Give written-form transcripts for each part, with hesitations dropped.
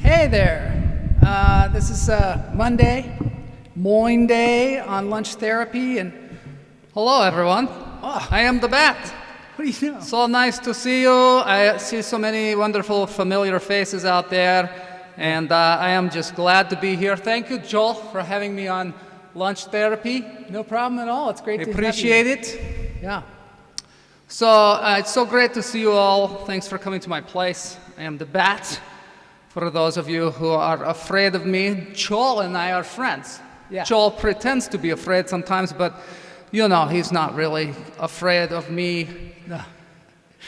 Hey there. This is Monday, Moin Day on Lunch Therapy, and Hello, everyone. I am the Bat. what do you know? So nice to see you. I see so many wonderful, familiar faces out there, and I am just glad to be here. Thank you, Joel, for having me on Lunch Therapy. No problem at all. It's great to Appreciate have it. you. Yeah. So it's so great to see you all. Thanks for coming to my place. I am the Bat. For those of you who are afraid of me, Joel and I are friends. Yeah. Joel pretends to be afraid sometimes, but you know, he's not really afraid of me. No.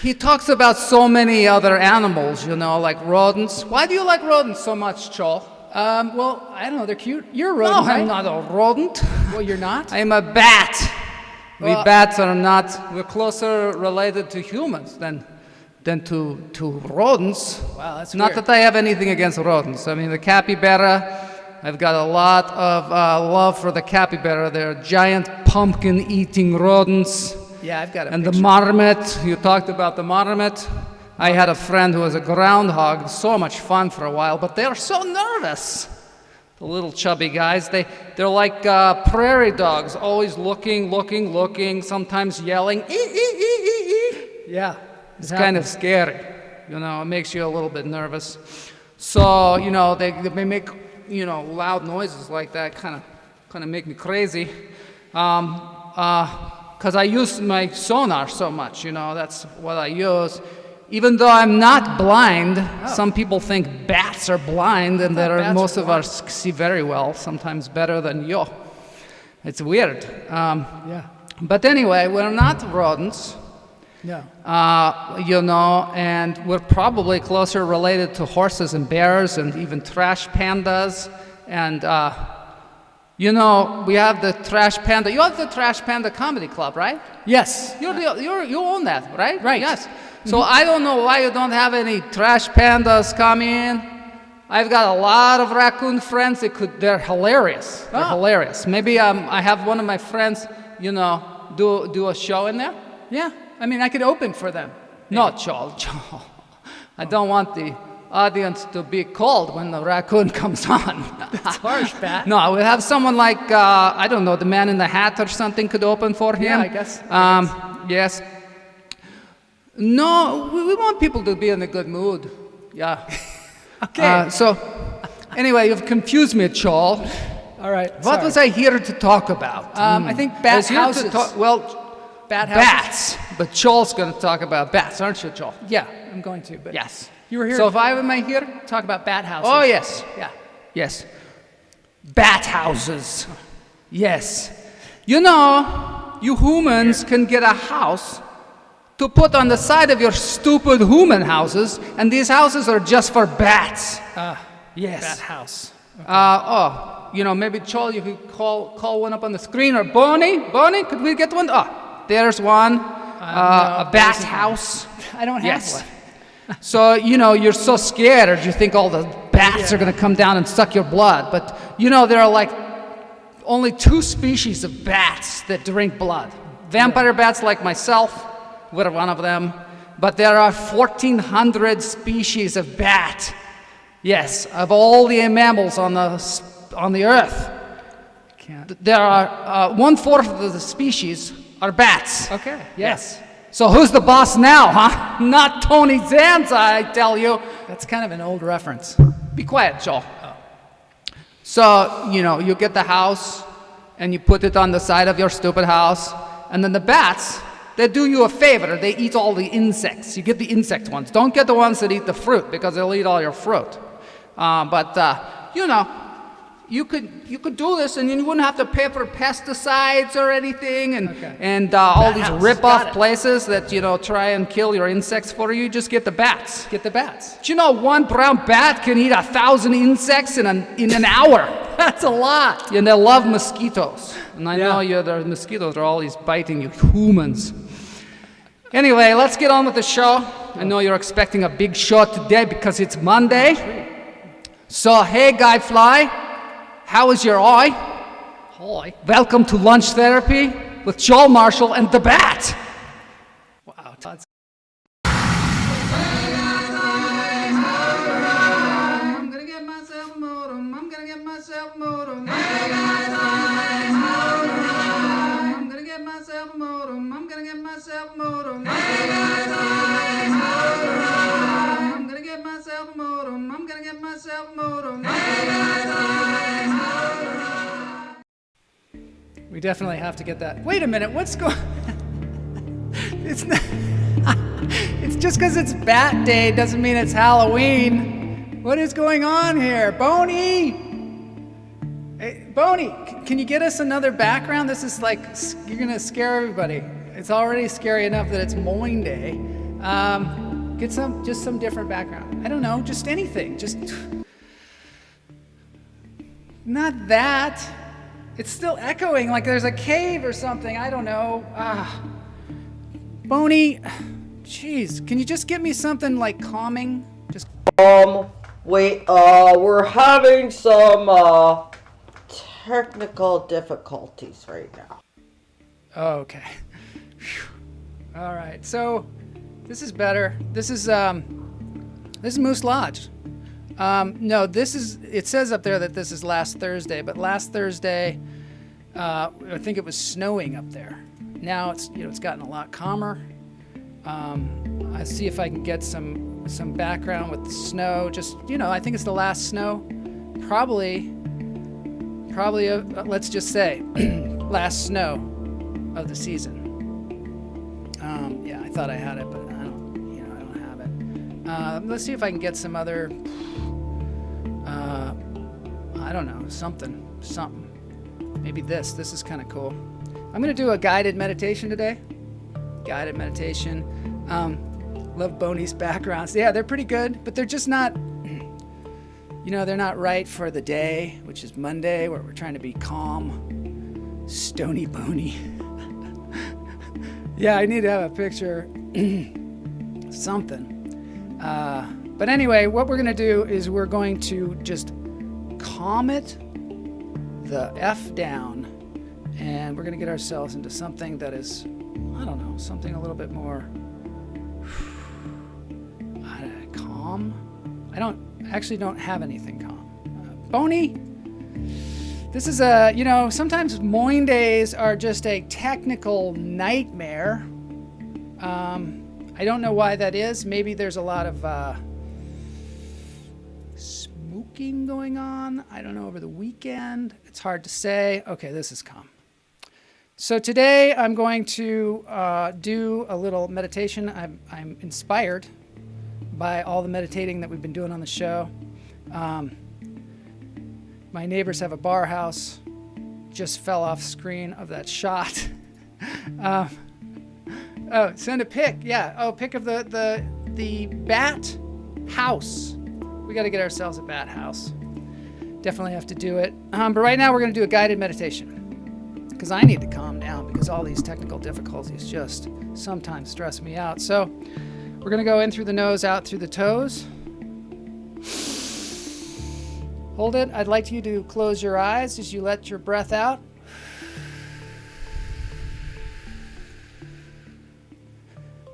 He talks about so many other animals, you know, like rodents. Why do you like rodents so much, Joel? Well, I don't know. They're cute. You're a No, rodent, right? I'm not a rodent. Well, you're not? I'm a bat. We Well- bats are not, we're closer related to humans than to rodents. Wow, that's Not weird. that I have anything against rodents. I mean, the capybara, I've got a lot of love for the capybara. They're giant pumpkin-eating rodents. Yeah, I've got a And the picture. marmot, you talked about the marmot. I had a friend who was a groundhog, so much fun for a while, but they're so nervous. The little chubby guys, they're like prairie dogs, always looking, sometimes yelling, ee, ee, ee, ee, ee. Yeah. It's kind of scary, you know, it makes you a little bit nervous. So, you know, they make, you know, loud noises like that, kind of make me crazy. Because I use my sonar so much, you know, that's what I use. Even though I'm not blind, some people think bats are blind, and bats most were of us see very well, sometimes better than you. It's weird. Yeah. But anyway, we're not rodents. No. You know, and we're probably closer related to horses and bears and even trash pandas. And, you know, we have the Trash Panda. You have the Trash Panda Comedy Club, right? Yes. You own that, right? Right. Yes. So I don't know why you don't have any trash pandas come in. I've got a lot of raccoon friends. They're hilarious. They're hilarious. Maybe I have one of my friends, you know, do a show in there. Yeah. I mean, I could open for them. No, Joel. I don't want the audience to be cold when the raccoon comes on. It's harsh, Bat. No, I would have someone like, I don't know, the Man in the Hat or something could open for him. Yeah, I guess. Yes. No, we want people to be in a good mood. Yeah. Okay. So, anyway, you've confused me, Joel. All right. What was I here to talk about? I think I bat was here to houses. bat houses. bats. But Joel's going to talk about bats, aren't you, Joel? Yeah, I'm going to. But Yes. You were here So to if I am I here? talk about bat houses. Oh, yes. Yeah. Yes. Bat houses. Yes. You know, you humans can get a house to put on the side of your stupid human houses, and these houses are just for bats. Yes. Bat house. You know, maybe Joel, you could call one up on the screen, or Bonnie, could we get one? Oh, there's one. No, A bat house. I don't have Yes. one. So, you know, you're so scared, you think all the bats are going to come down and suck your blood. But you know, there are like only 2 species of bats that drink blood. Vampire bats like myself, we're one of them. But there are 1,400 species of bat. Yes, of all the mammals on the earth. There are 1/4 of the species are bats. Okay. Yes. So who's the boss now, huh? Not Tony Zanza, I tell you. That's kind of an old reference. Be quiet, Joel. Oh. So, you know, you get the house and you put it on the side of your stupid house, and then the bats, they do you a favor. They eat all the insects. You get the insect ones. Don't get the ones that eat the fruit, because they'll eat all your fruit. You know, you could do this, and you wouldn't have to pay for pesticides or anything, and all these rip-off places that, you know, try and kill your insects for you. Just get the bats. Get the bats. Do you know one brown bat can eat 1,000 insects in an hour? That's a lot. And they love mosquitoes. And I know the mosquitoes are always biting you humans. Anyway, let's get on with the show. I know you're expecting a big show today because it's Monday. So, hey, Guy Fly, how is your eye? Hi. Welcome to Lunch Therapy with Joel Marshall and the Bat. Wow. That's I'm gonna get myself a modem. I'm gonna get myself a modem. I'm gonna get myself a modem. I'm gonna get myself a modem. I'm gonna get myself a modem. I'm gonna get myself a modem. We definitely have to get that. Wait a minute, what's going It's not It's just because it's Bat Day doesn't mean it's Halloween. What is going on here? Boney! Hey, Boney, can you get us another background? This is like, you're going to scare everybody. It's already scary enough that it's Moin Day. Get some different background. I don't know, just anything. Just not that. It's still echoing like there's a cave or something. I don't know. Boney, jeez, can you just get me something like calming? Just Wait, we're having some, technical difficulties right now. Oh, okay. Whew. All right. So this is better. This is Moose Lodge. No, it says up there that this is last Thursday, but last Thursday, I think it was snowing up there. Now it's gotten a lot calmer. I see if I can get some background with the snow. Just, I think it's the last snow. Probably, let's just say, last snow of the season. Yeah, I thought I had it, but I don't have it. Let's see if I can get some other, I don't know, something. Maybe this is kind of cool. I'm going to do a guided meditation today. Guided meditation. Love Boney's backgrounds. Yeah, they're pretty good, but they're just not, they're not right for the day, which is Monday, where we're trying to be calm. Stony Boney. Yeah, I need to have a picture. Something. But anyway, what we're going to do is we're going to just calm it the F down, and we're going to get ourselves into something that is, I don't know, something a little bit more calm. I actually don't have anything calm. Boney, this is sometimes Moin days are just a technical nightmare. I don't know why that is. Maybe there's a lot of smoking going on. I don't know, over the weekend. It's hard to say. Okay, this is calm. So today I'm going to do a little meditation. I'm inspired by all the meditating that we've been doing on the show. My neighbors have a bar house. Just fell off screen of that shot. Oh, send a pic. Yeah. Oh, pic of the bat house. We got to get ourselves a bat house. Definitely have to do it. But right now we're going to do a guided meditation because I need to calm down because all these technical difficulties just sometimes stress me out. So we're going to go in through the nose, out through the toes. Hold it. I'd like you to close your eyes as you let your breath out.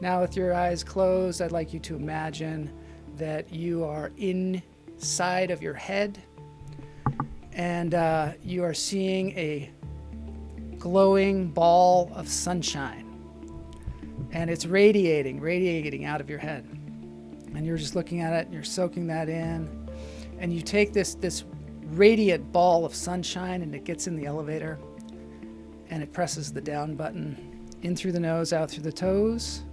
Now with your eyes closed, I'd like you to imagine that you are inside of your head and you are seeing a glowing ball of sunshine. And it's radiating out of your head. And you're just looking at it and you're soaking that in. And you take this radiant ball of sunshine and it gets in the elevator and it presses the down button in through the nose, out through the toes.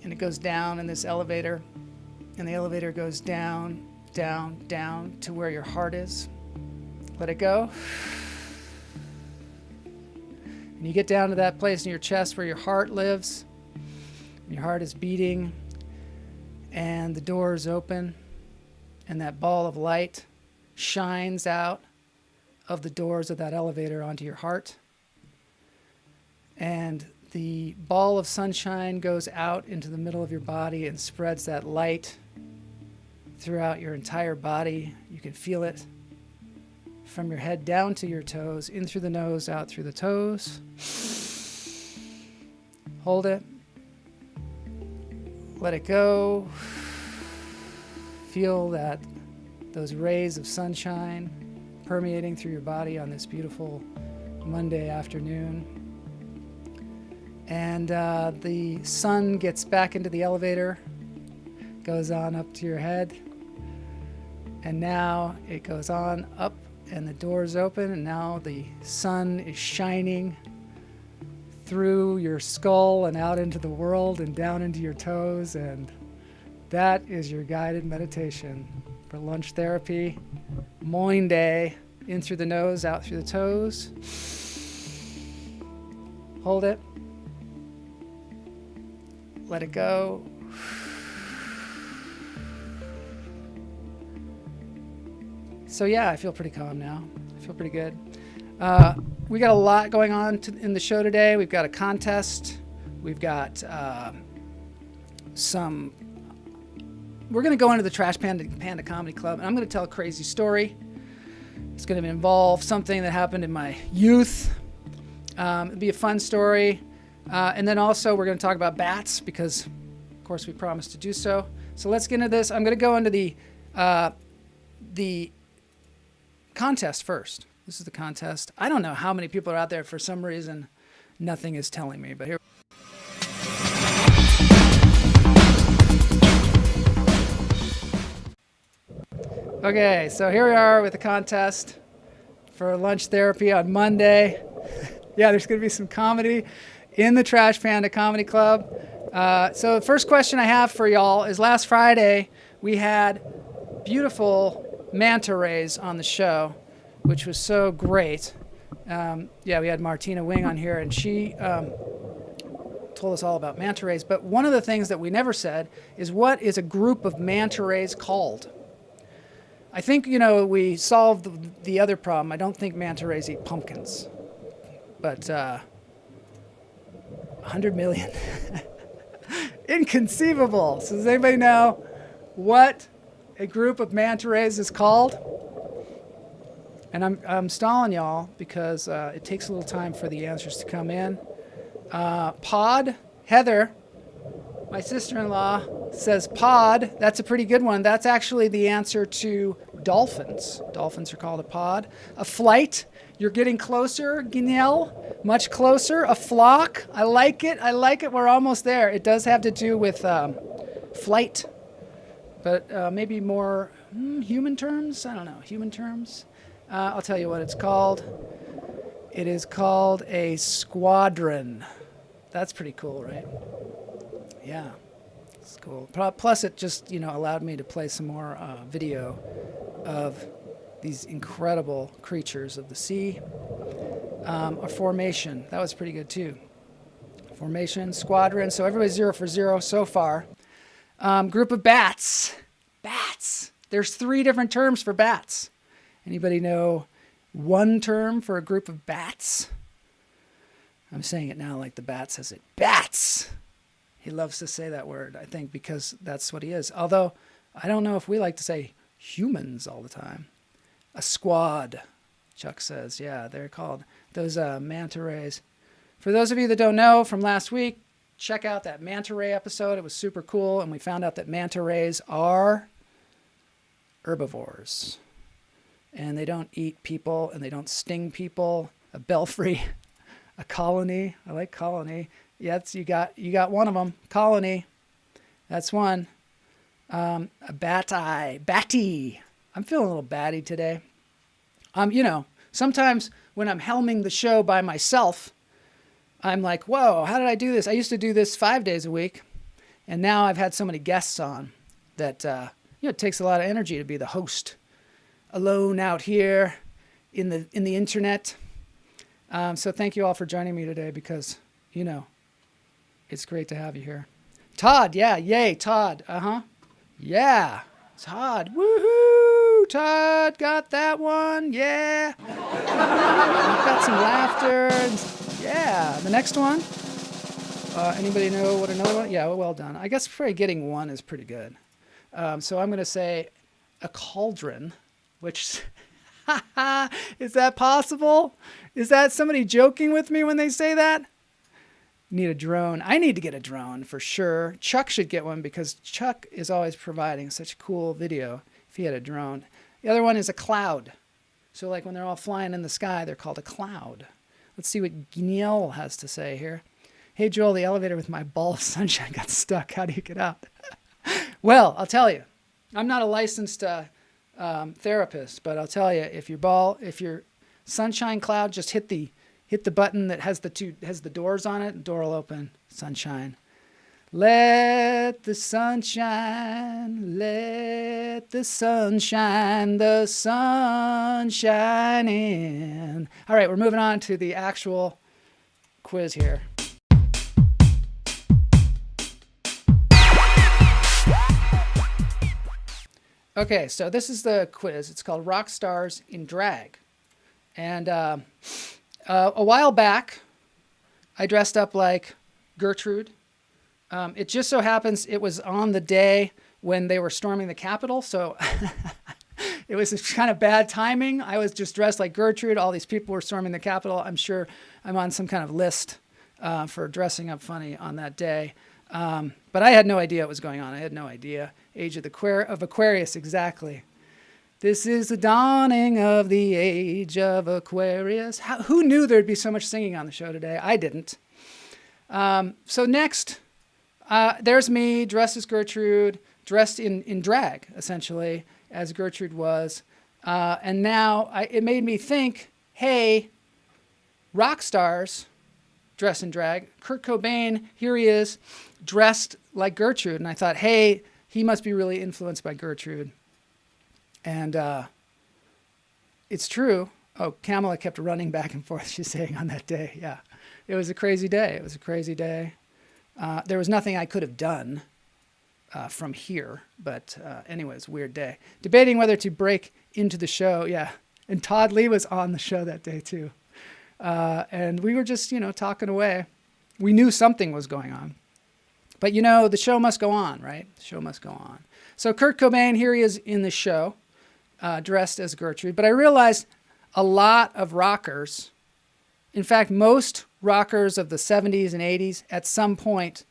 And it goes down in this elevator, and the elevator goes down, down, down to where your heart is. Let it go. And you get down to that place in your chest where your heart lives. Your heart is beating, and the door is open, and that ball of light shines out of the doors of that elevator onto your heart. And the ball of sunshine goes out into the middle of your body and spreads that light throughout your entire body. You can feel it from your head down to your toes, in through the nose, out through the toes. Hold it. Let it go. Feel that those rays of sunshine permeating through your body on this beautiful Monday afternoon. And the sun gets back into the elevator, goes on up to your head, and now it goes on up and the doors open, and now the sun is shining through your skull and out into the world and down into your toes, and that is your guided meditation for lunch therapy. Monday, in through the nose, out through the toes. Hold it. Let it go. So yeah, I feel pretty calm now. I feel pretty good. We got a lot going on in the show today. We've got a contest. We've got we're going to go into the Trash Panda Comedy Club, and I'm going to tell a crazy story. It's going to involve something that happened in my youth. It'll be a fun story. And then also we're going to talk about bats because, of course, we promised to do so. So let's get into this. I'm going to go into the contest first. This is the contest. I don't know how many people are out there. For some reason, nothing is telling me. But here. Okay, so here we are with the contest for lunch therapy on Monday. Yeah, there's going to be some comedy in the Trash Panda Comedy Club. So the first question I have for y'all is last Friday we had beautiful manta rays on the show, which was so great. We had Martina Wing on here, and she told us all about manta rays. But one of the things that we never said is what is a group of manta rays called? I think, we solved the other problem. I don't think manta rays eat pumpkins. But 100 million. Inconceivable. So does anybody know what a group of manta rays is called? And I'm stalling y'all because it takes a little time for the answers to come in. Pod, Heather, my sister-in-law, says pod. That's a pretty good one. That's actually the answer to dolphins. Dolphins are called a pod. A flight. You're getting closer, Danielle. Much closer. A flock. I like it. We're almost there. It does have to do with flight, but maybe more human terms. I don't know. Human terms. I'll tell you what it's called. It is called a squadron. That's pretty cool, right? Yeah. It's cool. Plus, it just, allowed me to play some more video of these incredible creatures of the sea. A formation. That was pretty good, too. Formation, squadron. So everybody's 0 for 0 so far. Group of bats. Bats. There's 3 different terms for bats. Anybody know one term for a group of bats? I'm saying it now like the bat says it. Bats! He loves to say that word, I think, because that's what he is. Although, I don't know if we like to say humans all the time. A squad, Chuck says. Yeah, they're called those manta rays. For those of you that don't know from last week, check out that manta ray episode. It was super cool, and we found out that manta rays are herbivores. And they don't eat people, and they don't sting people. A belfry, a colony. I like colony. Yes, you got one of them. Colony. That's one. A batty. I'm feeling a little batty today. Sometimes when I'm helming the show by myself, I'm like, whoa, how did I do this? I used to do this 5 days a week, and now I've had so many guests on that it takes a lot of energy to be the host alone out here in the internet. So thank you all for joining me today because, it's great to have you here. Todd, yeah, yay, Todd, yeah, Todd, woohoo, Todd got that one, yeah. Got some laughter, yeah. The next one, anybody know what another one? Yeah, well done. I guess probably getting one is pretty good. So I'm going to say a cauldron, which, is that possible? Is that somebody joking with me when they say that? Need a drone. I need to get a drone for sure. Chuck should get one because Chuck is always providing such cool video if he had a drone. The other one is a cloud. So like when they're all flying in the sky, they're called a cloud. Let's see what Danielle has to say here. Hey, Joel, the elevator with my ball of sunshine got stuck. How do you get out? Well, I'll tell you. I'm not a licensed therapist, but I'll tell you, if your sunshine cloud, just hit the button that has the doors on it. The door will open. Sunshine. Let the sun shine, let the sun shine, the sun shine in. All right, we're moving on to the actual quiz here. Okay, so this is the quiz. It's called Rock Stars in Drag. And a while back, I dressed up like Gertrude. It just so happens it was on the day when they were storming the Capitol, so it was kind of bad timing. I was just dressed like Gertrude. All these people were storming the Capitol. I'm sure I'm on some kind of list for dressing up funny on that day. But I had no idea what was going on. I had no idea. Age of Aquarius, exactly. This is the dawning of the age of Aquarius. Who knew there'd be so much singing on the show today? I didn't. So next, there's me dressed as Gertrude, dressed in drag, essentially, as Gertrude was. And now it made me think, hey, rock stars dressed in drag. Kurt Cobain, here he is, dressed like Gertrude. And I thought, hey, he must be really influenced by Gertrude. And it's true. Oh, Kamala kept running back and forth, she's saying, on that day. Yeah, it was a crazy day. It was a crazy day. There was nothing I could have done from here. But anyways, weird day. Debating whether to break into the show. Yeah, and Todd Lee was on the show that day, too. And we were just, talking away. We knew something was going on. But, the show must go on, right? The show must go on. So Kurt Cobain, here he is in the show, dressed as Gertrude. But I realized a lot of rockers, in fact, most rockers of the 70s and 80s, at some point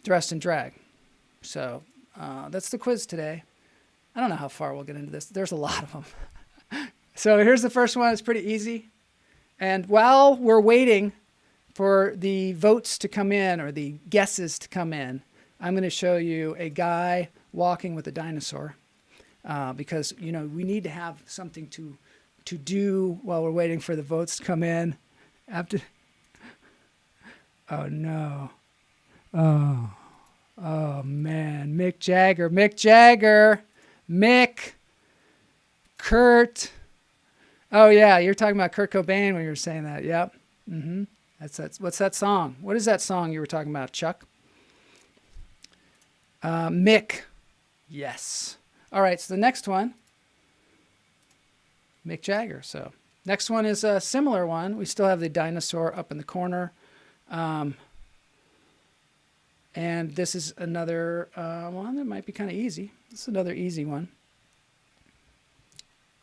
dressed in drag. So that's the quiz today. I don't know how far we'll get into this. There's a lot of them. So here's the first one. It's pretty easy. And while we're waiting for the votes to come in or the guesses to come in, I'm going to show you a guy walking with a dinosaur because, we need to have something to do while we're waiting for the votes to come in. Oh, no. Oh, man. Mick Jagger. Kurt. Oh, yeah, you're talking about Kurt Cobain when you were saying that. Yep. Mm-hmm. That's what's that song? What is that song you were talking about, Chuck? Mick. Yes. All right, so the next one, Mick Jagger. So next one is a similar one. We still have the dinosaur up in the corner. And And this is another one that might be kind of easy. This is another easy one.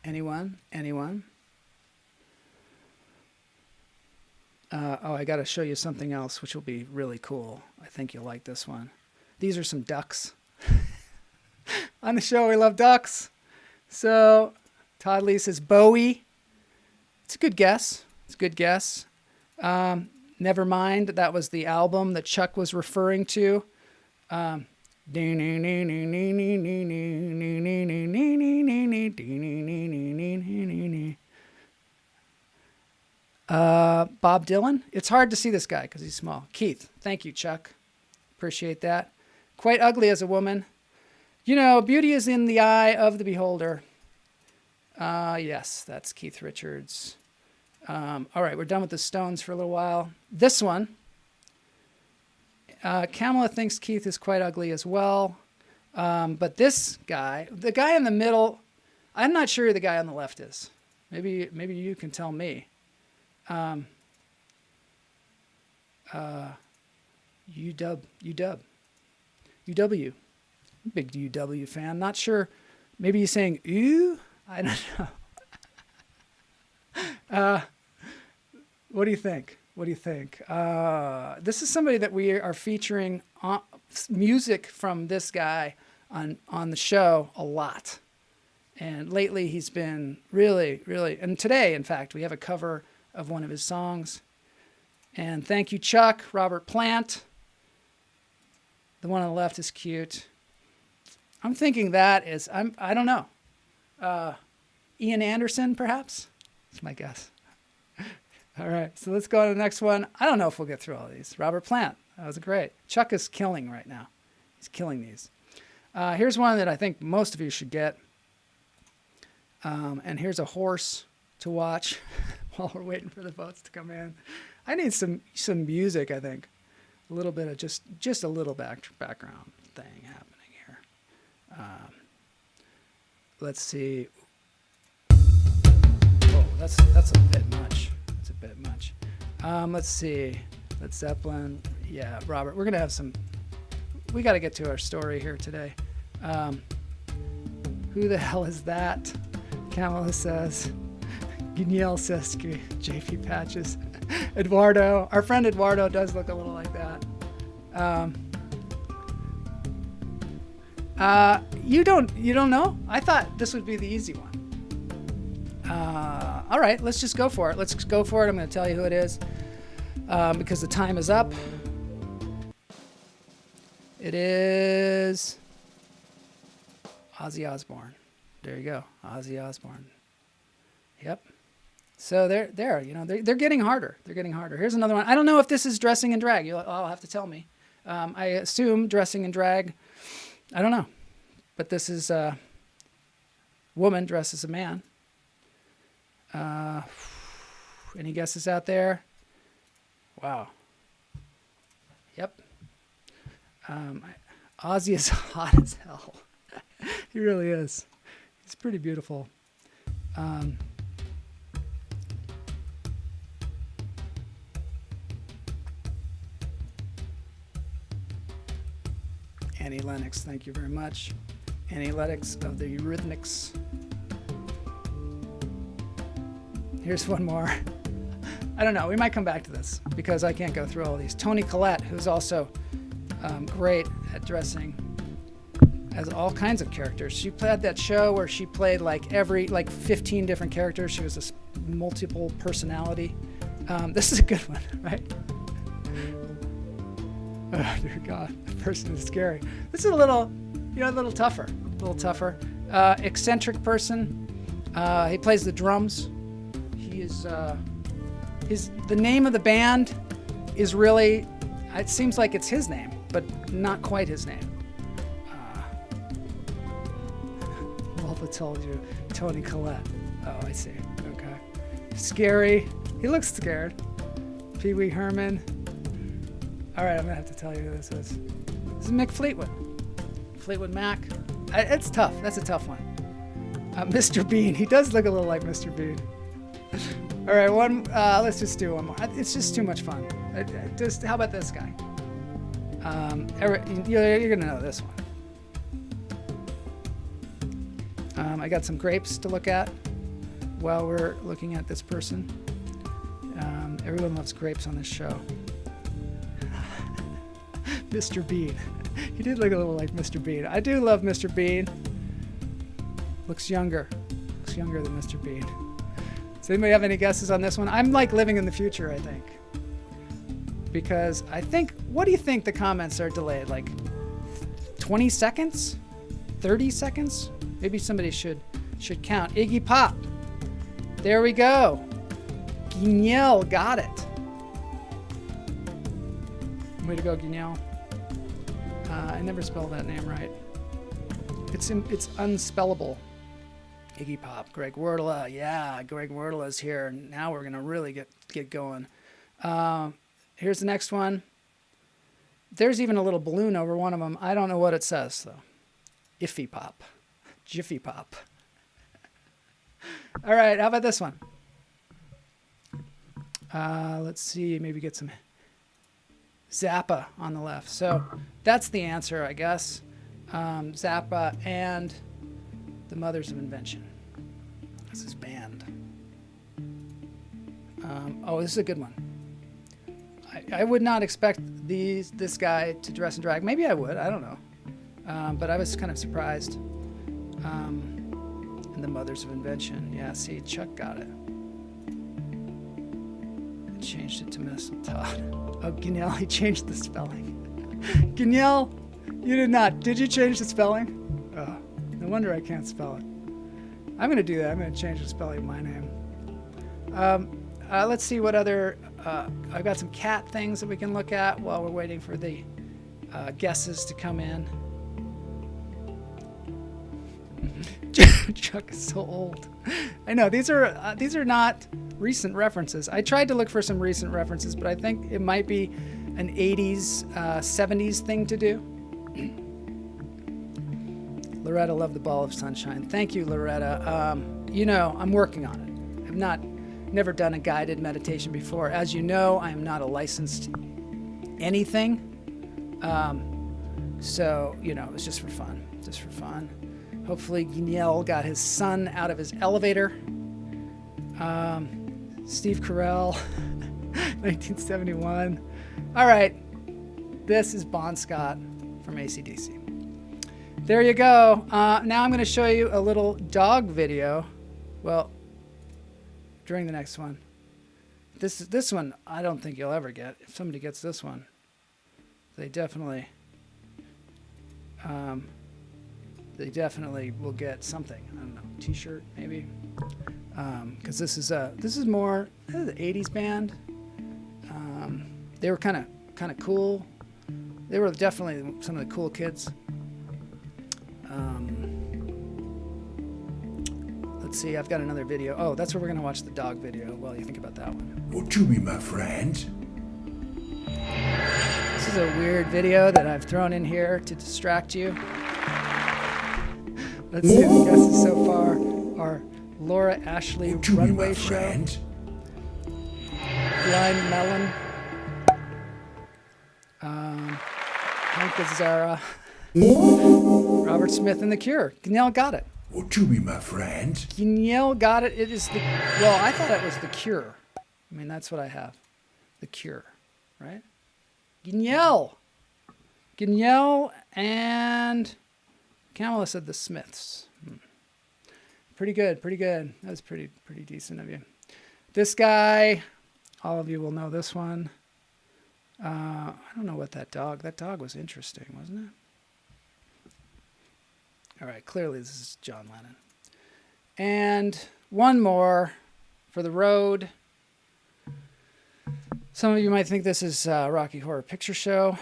Anyone? I got to show you something else, which will be really cool. I think you'll like this one. These are some ducks. On the show, we love ducks. So Todd Lee says Bowie. It's a good guess. Never mind. That was the album that Chuck was referring to. Bob Dylan. It's hard to see this guy because he's small. Keith. Thank you, Chuck. Appreciate that. Quite ugly as a woman. You know, beauty is in the eye of the beholder. Yes, that's Keith Richards. All right, we're done with the Stones for a little while. This one. Kamala thinks Keith is quite ugly as well. But this guy, the guy in the middle, I'm not sure who the guy on the left is. Maybe you can tell me. UW. Big UW fan. Not sure. Maybe he's saying ooh? I don't know. What do you think? This is somebody that we are featuring music from this guy on the show a lot. And lately he's been really, and today, in fact, we have a cover of one of his songs. And thank you, Chuck, Robert Plant. The one on the left is cute. I'm thinking that is, I don't know. Ian Anderson, perhaps? That's my guess. All right, so let's go on to the next one. I don't know if we'll get through all these. Robert Plant, that was great. Chuck is killing right now. He's killing these. Here's one that I think most of you should get. And here's a horse to watch while we're waiting for the votes to come in. I need some music, I think. A little bit of just a little background thing happening here. Let's see. Oh, that's a bit much. That's a bit much. Let's see. Led Zeppelin. Yeah, Robert. We're gonna have some. We got to get to our story here today. Who the hell is that? Kamala says. Danielle says JP Patches. Eduardo. Our friend Eduardo does look a little like that. You don't know? I thought this would be the easy one. All right, let's just go for it. I'm going to tell you who it is because the time is up. It is Ozzy Osbourne. There you go, Ozzy Osbourne. Yep. So they're getting harder. Here's another one. I don't know if this is dressing in drag. I'll have to tell me. I assume dressing in drag. I don't know. But this is a woman dressed as a man. Any guesses out there? Wow. Yep. Ozzy is hot as hell. He really is. He's pretty beautiful. Annie Lennox, thank you very much. Annie Lennox of the Eurythmics. Here's one more. I don't know, we might come back to this because I can't go through all these. Toni Collette, who's also great at dressing as all kinds of characters. She played that show where she played like 15 different characters. She was a multiple personality. This is a good one, right? Oh, dear God, that person is scary. This is a little tougher. Eccentric person. He plays the drums. He is, the name of the band is really, it seems like it's his name, but not quite his name. Walter told you, Toni Collette. Oh, I see, okay. Scary, he looks scared. Pee Wee Herman. All right, I'm gonna have to tell you who this is. This is Mick Fleetwood. Fleetwood Mac. It's tough. That's a tough one. Mr. Bean. He does look a little like Mr. Bean. All right, let's just do one more. It's just too much fun. How about this guy? You're gonna know this one. I got some grapes to look at while we're looking at this person. Everyone loves grapes on this show. Mr. Bean. He did look a little like Mr. Bean. I do love Mr. Bean. Looks younger. Looks younger than Mr. Bean. Does anybody have any guesses on this one? I'm like living in the future, I think. Because I think, what do you think the comments are delayed? Like 20 seconds? 30 seconds? Maybe somebody should count. Iggy Pop. There we go. Danielle got it. Way to go, Danielle. I never spelled that name right. It's unspellable. Iggy Pop. Greg Wordla. Yeah, Greg Wordla is here. Now we're gonna really get going. Here's the next one. There's even a little balloon over one of them. I don't know what it says though. Iffy Pop. Jiffy Pop. All right, how about this one? Let's see, maybe get some Zappa on the left. So that's the answer, I guess. Zappa and the Mothers of Invention. That's his band. This is a good one. I would not expect this guy to dress in drag. Maybe I would. I don't know. But I was kind of surprised. And the Mothers of Invention. Yeah, see, Chuck got it. I changed it to Mistletoe. Oh, Danielle, he changed the spelling. Danielle, you did not. Did you change the spelling? Oh, no wonder I can't spell it. I'm going to do that. I'm going to change the spelling of my name. Let's see what other... I've got some cat things that we can look at while we're waiting for the guesses to come in. Chuck is so old. I know these are not recent references. I tried to look for some recent references, but I think it might be an 80s, 70s thing to do. Loretta loved the ball of sunshine. Thank you, Loretta. I'm working on it. I've never done a guided meditation before. As you know, I am not a licensed anything. So, it's just for fun. Hopefully Danielle got his son out of his elevator. Steve Carell, 1971. All right, this is Bon Scott from AC/DC. There you go. Now I'm going to show you a little dog video. Well, during the next one. This one I don't think you'll ever get. If somebody gets this one, they definitely will get something. I don't know, T-shirt maybe, because this is more the 80s band. They were kind of cool. They were definitely some of the cool kids. Let's see, I've got another video. Oh, that's where we're gonna watch the dog video. Well, you think about that one. Won't you be my friend? This is a weird video that I've thrown in here to distract you. Let's see, the guesses so far are Laura Ashley, Won't you Runway be my Show, friend? Blind Melon, Hank Azaria, Robert Smith, and The Cure. Danielle got it. Won't you be my friend? Danielle got it. It is I thought it was The Cure. I mean, that's what I have. The Cure, right? Danielle and Kamala said the Smiths. Pretty good. That was pretty decent of you. This guy, all of you will know this one. I don't know what that dog was interesting, wasn't it? All right, clearly this is John Lennon. And one more for the road. Some of you might think this is Rocky Horror Picture Show.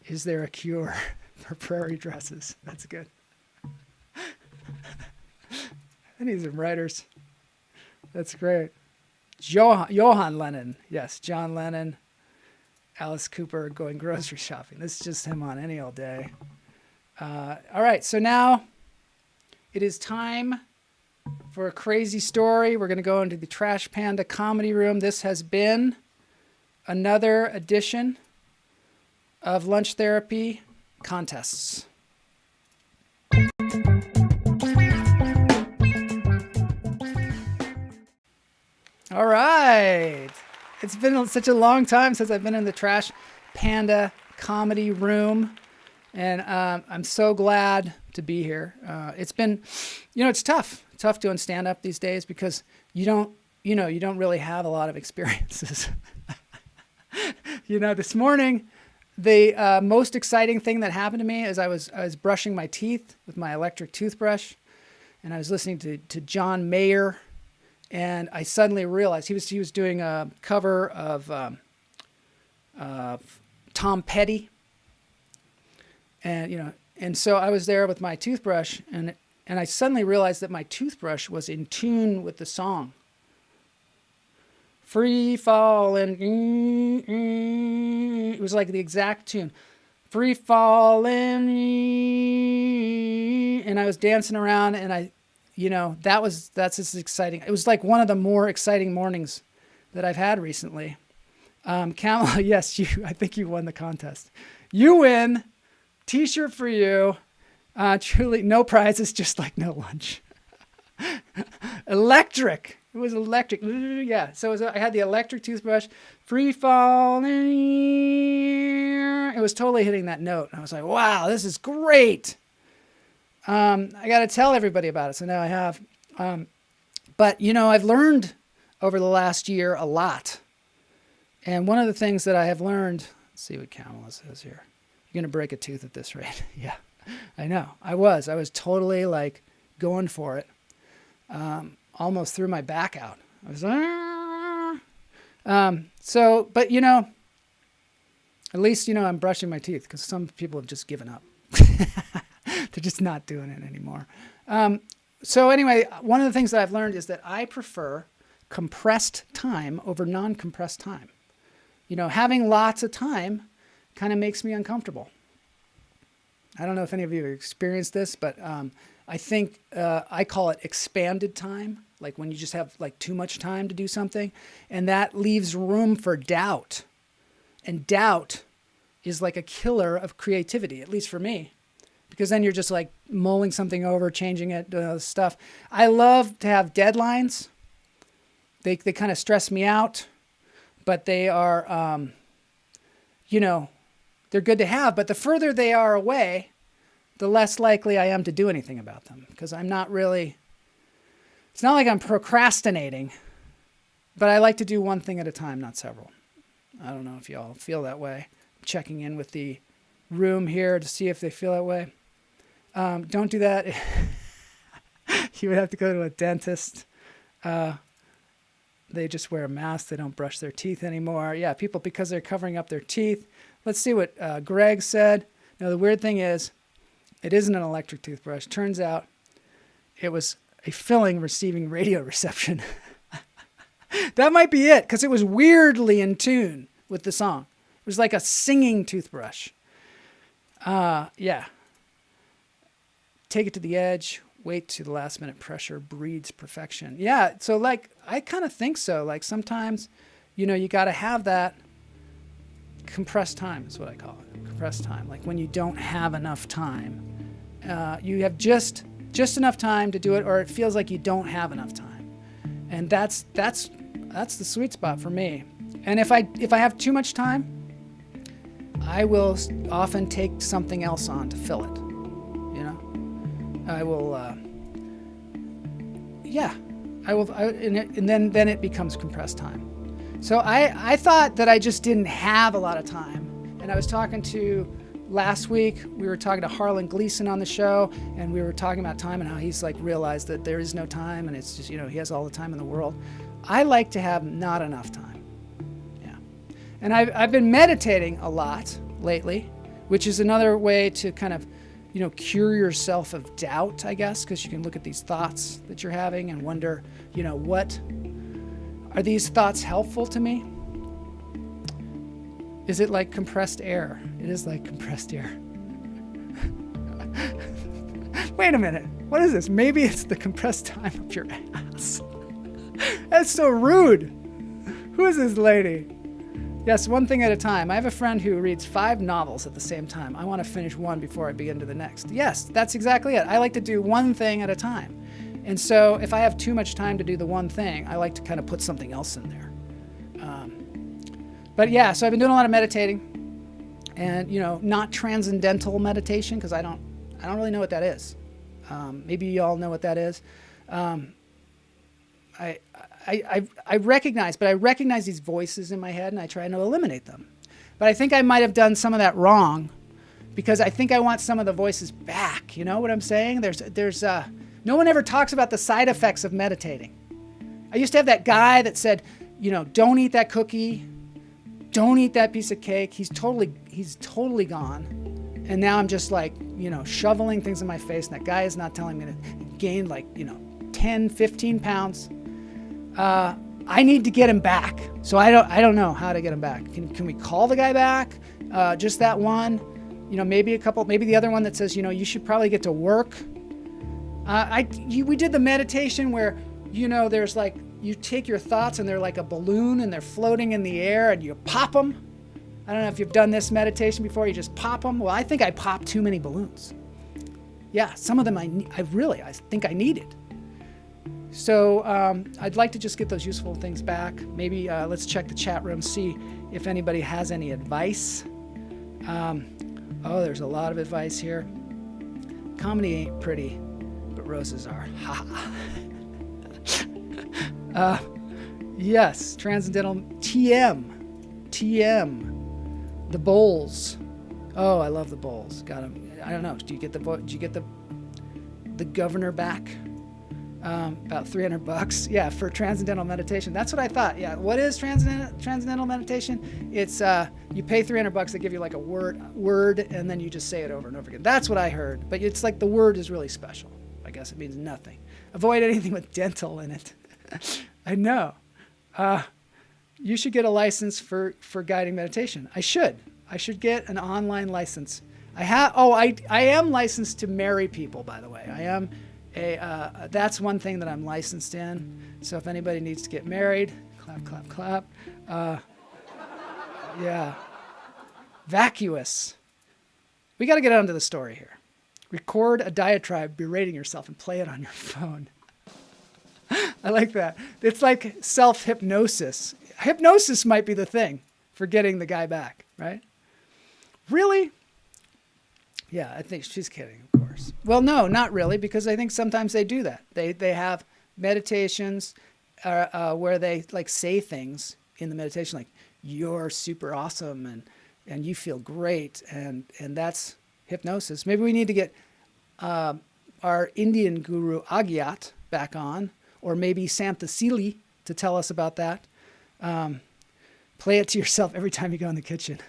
Is there a cure for prairie dresses? That's good. I need some writers. That's great. Johann Lennon. Yes, John Lennon. Alice Cooper going grocery shopping. This is just him on any old day. All right, so now it is time for a crazy story. We're going to go into the Trash Panda comedy room. This has been another edition of Lunch Therapy Contests. All right. It's been such a long time since I've been in the Trash Panda comedy room, and I'm so glad to be here. It's been, it's tough doing stand-up these days because you don't really have a lot of experiences. This morning, the most exciting thing that happened to me is I was brushing my teeth with my electric toothbrush, and I was listening to John Mayer, and I suddenly realized he was doing a cover of Tom Petty, and so I was there with my toothbrush, and I suddenly realized that my toothbrush was in tune with the song. Free falling, it was like the exact tune. Free falling, and I was dancing around, and that's just exciting. It was like one of the more exciting mornings that I've had recently. Kamala, yes, I think you won the contest. You win. T-shirt for you. Truly, no prizes, just like no lunch. Electric. It was electric. Yeah. So I had the electric toothbrush. Free falling. It was totally hitting that note. I was like, wow, this is great. I got to tell everybody about it. So now I have. But, I've learned over the last year a lot. And one of the things that I have learned, let's see what Kamala says here. You're going to break a tooth at this rate. Yeah, I know. I was totally like going for it. Almost threw my back out. I was but at least, I'm brushing my teeth because some people have just given up. They're just not doing it anymore. So anyway, one of the things that I've learned is that I prefer compressed time over non-compressed time. Having lots of time kind of makes me uncomfortable. I don't know if any of you have experienced this, but I think I call it expanded time, like when you just have like too much time to do something, and that leaves room for doubt. And doubt is like a killer of creativity, at least for me, because then you're just like mulling something over, changing it, doing other stuff. I love to have deadlines. They kind of stress me out, but they are, they're good to have. But the further they are away, the less likely I am to do anything about them, because I'm not really, it's not like I'm procrastinating, but I like to do one thing at a time, not several. I don't know if y'all feel that way. I'm checking in with the room here to see if they feel that way. Don't do that. You would have to go to a dentist. They just wear a mask. They don't brush their teeth anymore. Yeah, people, because they're covering up their teeth. Let's see what Greg said. Now, the weird thing is, it isn't an electric toothbrush. Turns out it was a filling receiving radio reception. That might be it, because it was weirdly in tune with the song. It was like a singing toothbrush. Yeah. Take it to the edge. Wait to the last minute pressure breeds perfection. Yeah, so like, I kind of think so. Like sometimes, you got to have that compressed time is what I call it. Compressed time. Like when you don't have enough time, you have just enough time to do it, or it feels like you don't have enough time. And that's the sweet spot for me. And if I have too much time, I will often take something else on to fill it. I will, and then it becomes compressed time. So I thought that I just didn't have a lot of time. And I was talking to, last week, we were talking to Harlan Gleason on the show, and we were talking about time and how he's like realized that there is no time, and it's just, he has all the time in the world. I like to have not enough time. Yeah. And I've been meditating a lot lately, which is another way to kind of, cure yourself of doubt, I guess, because you can look at these thoughts that you're having and wonder, what are these thoughts helpful to me? Is it like compressed air? It is like compressed air. Wait a minute. What is this? Maybe it's the compressed time of your ass. That's so rude. Who is this lady? Yes, one thing at a time. I have a friend who reads 5 novels at the same time. I want to finish one before I begin to the next. Yes, that's exactly it. I like to do one thing at a time. And so if I have too much time to do the one thing, I like to kind of put something else in there. But yeah, so I've been doing a lot of meditating, and not transcendental meditation, because I don't really know what that is. Maybe you all know what that is. I recognize these voices in my head, and I try to eliminate them. But I think I might have done some of that wrong, because I think I want some of the voices back. You know what I'm saying? There's no one ever talks about the side effects of meditating. I used to have that guy that said, don't eat that cookie, don't eat that piece of cake. He's totally gone. And now I'm just like, shoveling things in my face, and that guy is not telling me to gain 10, 15 pounds. I need to get him back. So I don't know how to get him back. Can we call the guy back? Just that one, maybe a couple, maybe the other one that says, you should probably get to work. We did the meditation where, there's like, you take your thoughts and they're like a balloon and they're floating in the air and you pop them. I don't know if you've done this meditation before. You just pop them. Well, I think I popped too many balloons. Yeah, some of them I think I needed. So I'd like to just get those useful things back. Maybe let's check the chat room, see if anybody has any advice. There's a lot of advice here. Comedy ain't pretty, but roses are. Yes, transcendental TM. The bowls. Oh, I love the bowls. Got them. I don't know. Did you get the governor back? About $300. Yeah, for transcendental meditation. That's what I thought. Yeah. What is transcendental meditation? It's you pay $300. They give you like a word, and then you just say it over and over again. That's what I heard. But it's like the word is really special. I guess it means nothing. Avoid anything with dental in it. I know. You should get a license for guiding meditation. I should get an online license. I am licensed to marry people, by the way. I am that's one thing that I'm licensed in. So if anybody needs to get married, clap, clap, clap. Yeah. Vacuous. We got to get onto the story here. Record a diatribe berating yourself and play it on your phone. I like that. It's like self-hypnosis. Hypnosis might be the thing for getting the guy back, right? Really? Yeah, I think she's kidding, of course. Well, no, not really, because I think sometimes they do that. They have meditations where they like say things in the meditation like, you're super awesome and you feel great, and that's hypnosis. Maybe we need to get our Indian guru Agyat back on, or maybe Santasili to tell us about that. Play it to yourself every time you go in the kitchen.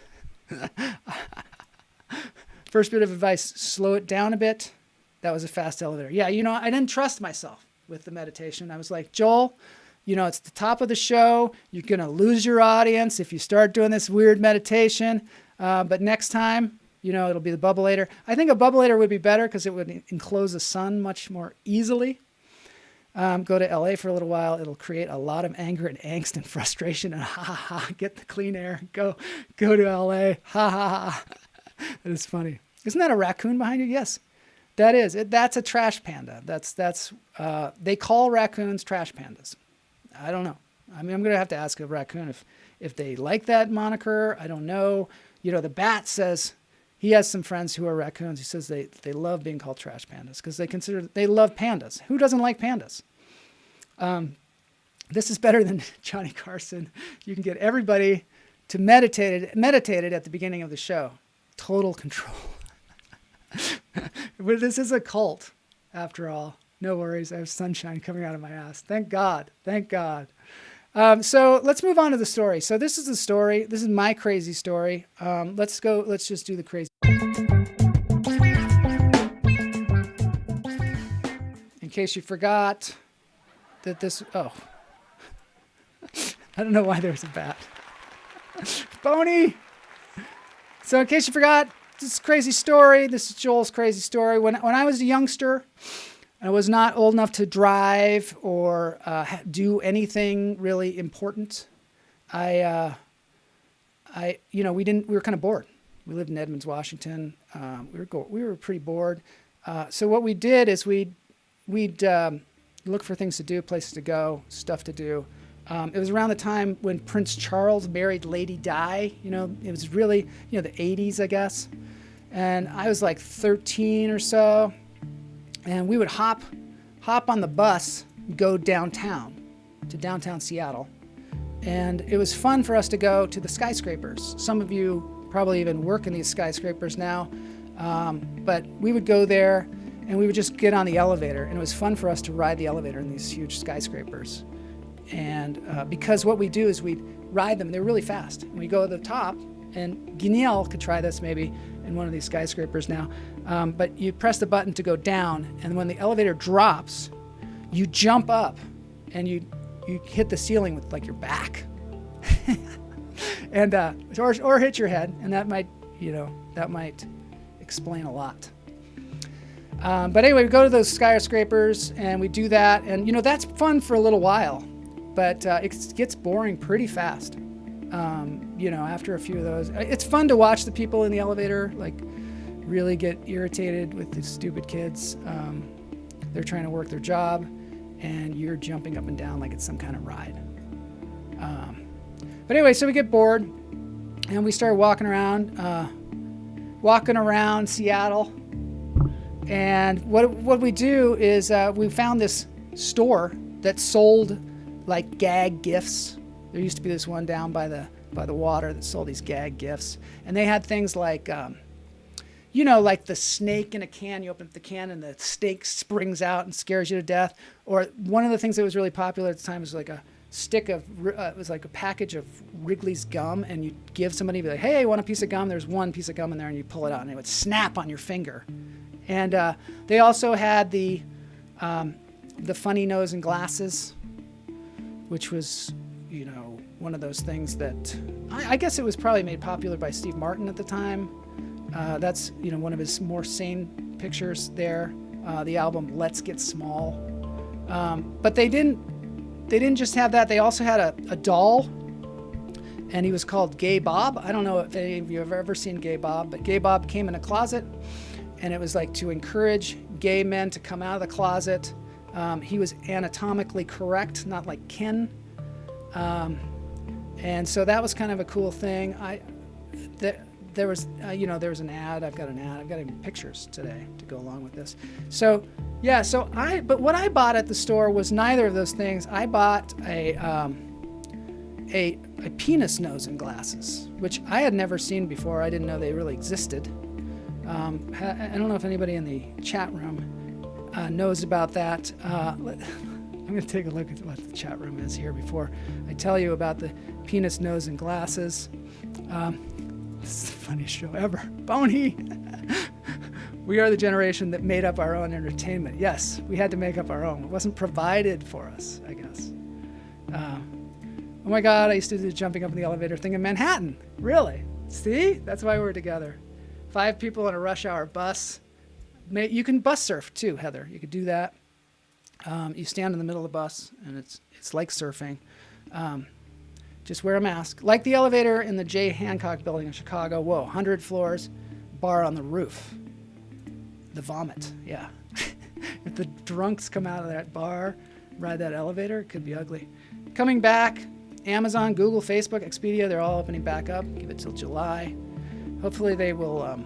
First bit of advice, slow it down a bit. That was a fast elevator. Yeah, I didn't trust myself with the meditation. I was like, Joel, it's the top of the show. You're going to lose your audience if you start doing this weird meditation. But next time, it'll be the bubbleator. I think a bubbleator would be better because it would enclose the sun much more easily. Go to LA for a little while. It'll create a lot of anger and angst and frustration and get the clean air. Go to LA. That is funny. Isn't that a raccoon behind you? Yes, that is. That's a trash panda. They call raccoons trash pandas. I don't know. I mean, I'm going to have to ask a raccoon if they like that moniker. I don't know. The bat says he has some friends who are raccoons. He says they love being called trash pandas because they love pandas. Who doesn't like pandas? This is better than Johnny Carson. You can get everybody to meditate it at the beginning of the show. Total control. But this is a cult, after all. No worries. I have sunshine coming out of my ass. Thank God. Thank God. So let's move on to the story. So this is the story. This is my crazy story. Let's just do the crazy. In case you forgot that I don't know why there's a bat. Boney! So in case you forgot, this is a crazy story. This is Joel's crazy story. When I was a youngster, I was not old enough to drive or do anything really important. I we were kind of bored. We lived in Edmonds, Washington. We were pretty bored. So what we did is we'd look for things to do, places to go, stuff to do. It was around the time when Prince Charles married Lady Di. It was really, the 80s, I guess. And I was like 13 or so. And we would hop on the bus, go downtown to downtown Seattle. And it was fun for us to go to the skyscrapers. Some of you probably even work in these skyscrapers now. But we would go there and we would just get on the elevator. And it was fun for us to ride the elevator in these huge skyscrapers. And because what we do is we ride them, they're really fast. And we go to the top, and Danielle could try this maybe in one of these skyscrapers now. But you press the button to go down, and when the elevator drops, you jump up, and you hit the ceiling with like your back, and or hit your head, and that might explain a lot. But anyway, we go to those skyscrapers, and we do that, and that's fun for a little while. But it gets boring pretty fast, after a few of those. It's fun to watch the people in the elevator, like, really get irritated with the stupid kids. They're trying to work their job, and you're jumping up and down like it's some kind of ride. But anyway, so we get bored, and we start walking around Seattle. And what we do is we found this store that sold like gag gifts. There used to be this one down by the water that sold these gag gifts, and they had things like like the snake in a can. You open up the can and the snake springs out and scares you to death. Or one of the things that was really popular at the time was like a stick of it was like a package of Wrigley's gum, and you give somebody, be like, hey, I want a piece of gum. There's one piece of gum in there, and you pull it out and it would snap on your finger. And they also had the funny nose and glasses, which was, one of those things that I guess it was probably made popular by Steve Martin at the time. That's, one of his more sane pictures there. The album Let's Get Small. But they didn't just have that. They also had a doll, and he was called Gay Bob. I don't know if any of you have ever seen Gay Bob, but Gay Bob came in a closet, and it was like to encourage gay men to come out of the closet. He was anatomically correct, not like Ken. And so that was kind of a cool thing. There was an ad. I've got an ad. I've got even pictures today to go along with this. So, yeah. But what I bought at the store was neither of those things. I bought a penis nose and glasses, which I had never seen before. I didn't know they really existed. I don't know if anybody in the chat room knows about that. I'm going to take a look at what the chat room is here before I tell you about the penis nose and glasses. This is the funniest show ever. Boney! We are the generation that made up our own entertainment. Yes, we had to make up our own. It wasn't provided for us, I guess. Oh my God, I used to do the jumping up in the elevator thing in Manhattan. Really? See? That's why we're together. 5 people in a rush hour bus. You can bus surf too, Heather. You could do that. You stand in the middle of the bus, and it's like surfing. Just wear a mask. Like the elevator in the J. Hancock building in Chicago. Whoa, 100 floors, bar on the roof. The vomit, yeah. If the drunks come out of that bar, ride that elevator, it could be ugly. Coming back, Amazon, Google, Facebook, Expedia, they're all opening back up. Give it till July. Hopefully they will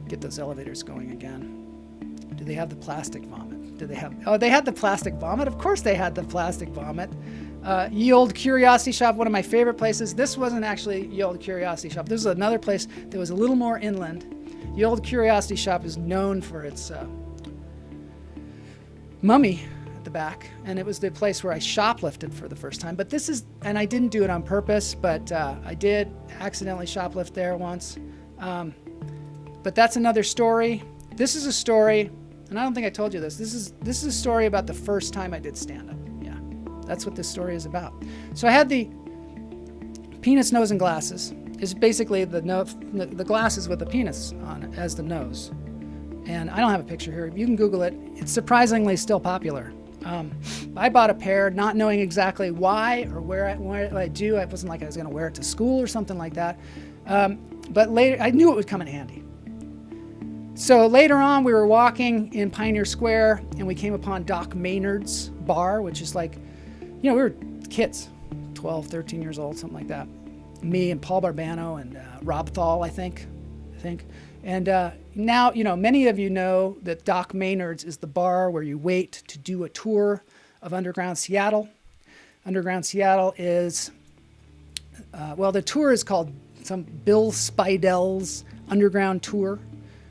get those elevators going again. Do they have the plastic vomit? They had the plastic vomit. Of course they had the plastic vomit. Ye Olde Curiosity Shop, one of my favorite places. This wasn't actually Ye Olde Curiosity Shop. This was another place that was a little more inland. Ye Olde Curiosity Shop is known for its mummy at the back, and it was the place where I shoplifted for the first time. But and I didn't do it on purpose, but I did accidentally shoplift there once. But that's another story. This is a story, and I don't think I told you this. This is a story about the first time I did stand-up. Yeah, that's what this story is about. So I had the penis, nose, and glasses. It's basically the glasses with the penis on it as the nose. And I don't have a picture here. You can Google it. It's surprisingly still popular. I bought a pair not knowing exactly why or where I do. It wasn't like I was going to wear it to school or something like that. But later, I knew it would come in handy. So later on, we were walking in Pioneer Square, and we came upon Doc Maynard's bar, which is like, we were kids, 12, 13 years old, something like that. Me and Paul Barbano and Rob Thal, I think. And now, many of you know that Doc Maynard's is the bar where you wait to do a tour of Underground Seattle. Underground Seattle is, the tour is called some Bill Speidel's Underground Tour.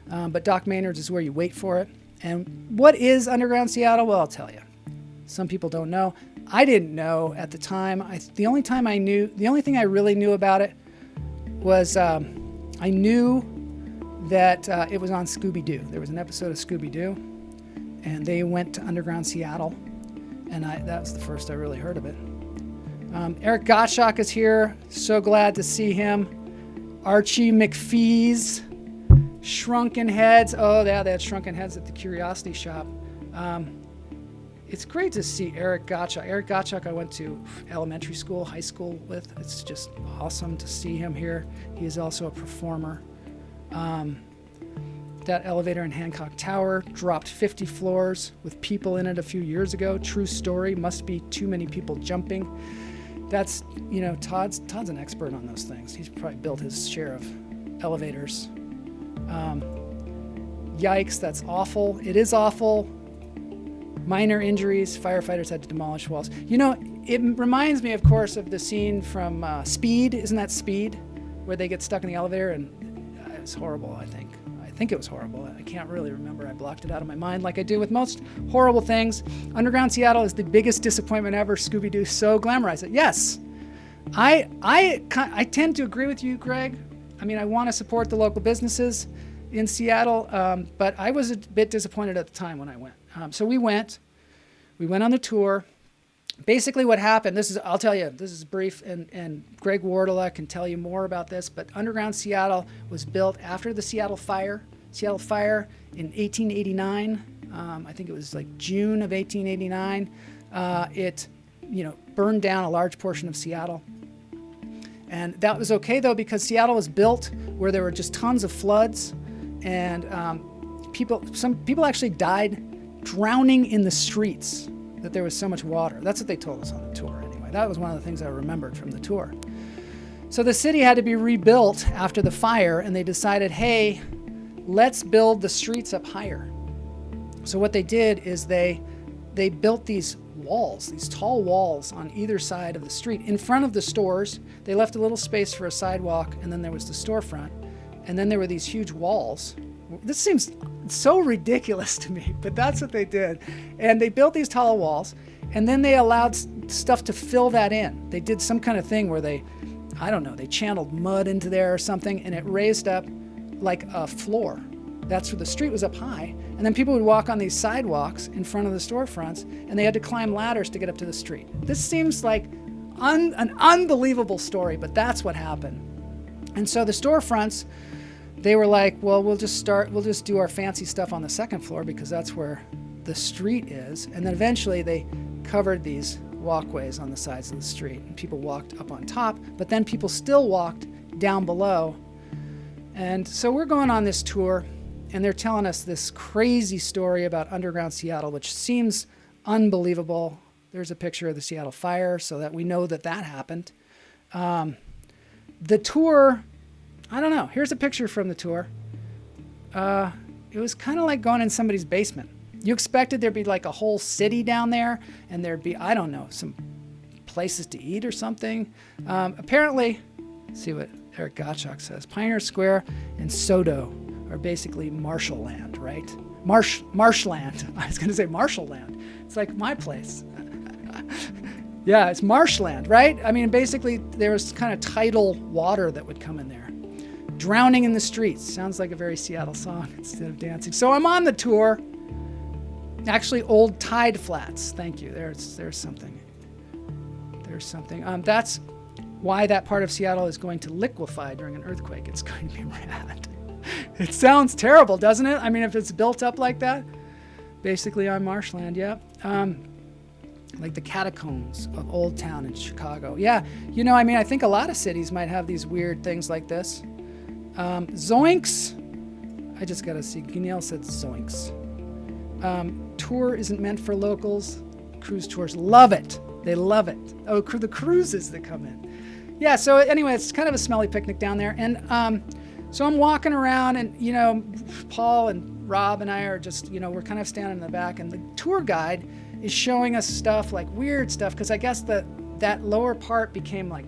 But Doc Maynard's is where you wait for it. And what is Underground Seattle? Well, I'll tell you. Some people don't know. I didn't know at the time. The only thing I really knew about it was I knew that it was on Scooby-Doo. There was an episode of Scooby-Doo, and they went to Underground Seattle, and that was the first I really heard of it. Eric Gottschalk is here. So glad to see him. Archie McPhee's. Shrunken Heads. Oh, yeah, they had Shrunken Heads at the Curiosity Shop. It's great to see Eric Gottschalk. Eric Gottschalk I went to elementary school, high school with. It's just awesome to see him here. He is also a performer. That elevator in Hancock Tower dropped 50 floors with people in it a few years ago. True story. Must be too many people jumping. That's, Todd's an expert on those things. He's probably built his share of elevators. Yikes, that's awful. It is awful. Minor injuries. Firefighters had to demolish walls. It reminds me, of course, of the scene from Speed. Isn't that Speed? Where they get stuck in the elevator, and it was horrible, I think. I think it was horrible. I can't really remember. I blocked it out of my mind like I do with most horrible things. Underground Seattle is the biggest disappointment ever. Scooby-Doo so glamorized it. Yes, I tend to agree with you, Greg. I want to support the local businesses in Seattle, but I was a bit disappointed at the time when I went. So we went on the tour. Basically what happened, I'll tell you, this is brief, and Greg Wardela can tell you more about this, but Underground Seattle was built after the Seattle Fire in 1889. I think it was like June of 1889. It, burned down a large portion of Seattle. And that was okay, though, because Seattle was built where there were just tons of floods, and some people actually died drowning in the streets, that there was so much water. That's what they told us on the tour, anyway. That was one of the things I remembered from the tour. So the city had to be rebuilt after the fire, and they decided, hey, let's build the streets up higher. So what they did is they built these walls, these tall walls on either side of the street. In front of the stores, they left a little space for a sidewalk, and then there was the storefront. And then there were these huge walls. This seems so ridiculous to me, but that's what they did. And they built these tall walls, and then they allowed stuff to fill that in. They did some kind of thing where they channeled mud into there or something, and it raised up like a floor. That's where the street was up high. And then people would walk on these sidewalks in front of the storefronts, and they had to climb ladders to get up to the street. This seems like an unbelievable story, but that's what happened. And so the storefronts, they were like, well, we'll just do our fancy stuff on the second floor because that's where the street is. And then eventually they covered these walkways on the sides of the street, and people walked up on top, but then people still walked down below. And so we're going on this tour, and they're telling us this crazy story about Underground Seattle, which seems unbelievable. There's a picture of the Seattle Fire so that we know that happened. The tour, I don't know. Here's a picture from the tour. It was kind of like going in somebody's basement. You expected there'd be like a whole city down there, and there'd be, I don't know, some places to eat or something. Apparently, let's see what Eric Gottschalk says. Pioneer Square and Sodo are basically marshal land, right? Marshland. I was going to say Marshall Land. It's like my place. Yeah, it's marshland, right? I mean, basically, there was kind of tidal water that would come in there. Drowning in the streets. Sounds like a very Seattle song instead of dancing. So I'm on the tour. Actually, old tide flats. Thank you. There's something. There's something. That's why that part of Seattle is going to liquefy during an earthquake. It's going to be rad. It sounds terrible, doesn't it? I mean, if it's built up like that. Basically on marshland, yeah. like the catacombs of Old Town in Chicago. Yeah, you know, I mean, I think a lot of cities might have these weird things like this. Zoinks. I just got to see. Danielle said zoinks. Tour isn't meant for locals. Cruise tours love it. They love it. Oh, the cruises that come in. Yeah, so anyway, it's kind of a smelly picnic down there. And so I'm walking around, and, you know, Paul and Rob and I are just, you know, we're kind of standing in the back, and the tour guide is showing us stuff, like weird stuff, because I guess that lower part became like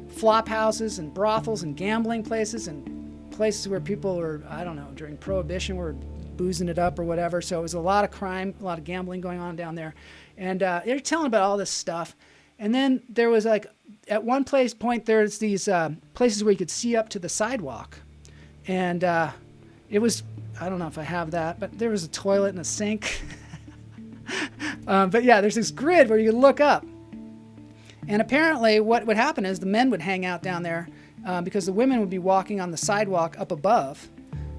flop houses and brothels and gambling places and places where people were, I don't know, during Prohibition were boozing it up or whatever. So it was a lot of crime, a lot of gambling going on down there. And they're telling about all this stuff. And then there was like, at one point, there's these places where you could see up to the sidewalk. And it was, I don't know if I have that, but there was a toilet and a sink. But yeah, there's this grid where you look up. And apparently what would happen is the men would hang out down there because the women would be walking on the sidewalk up above,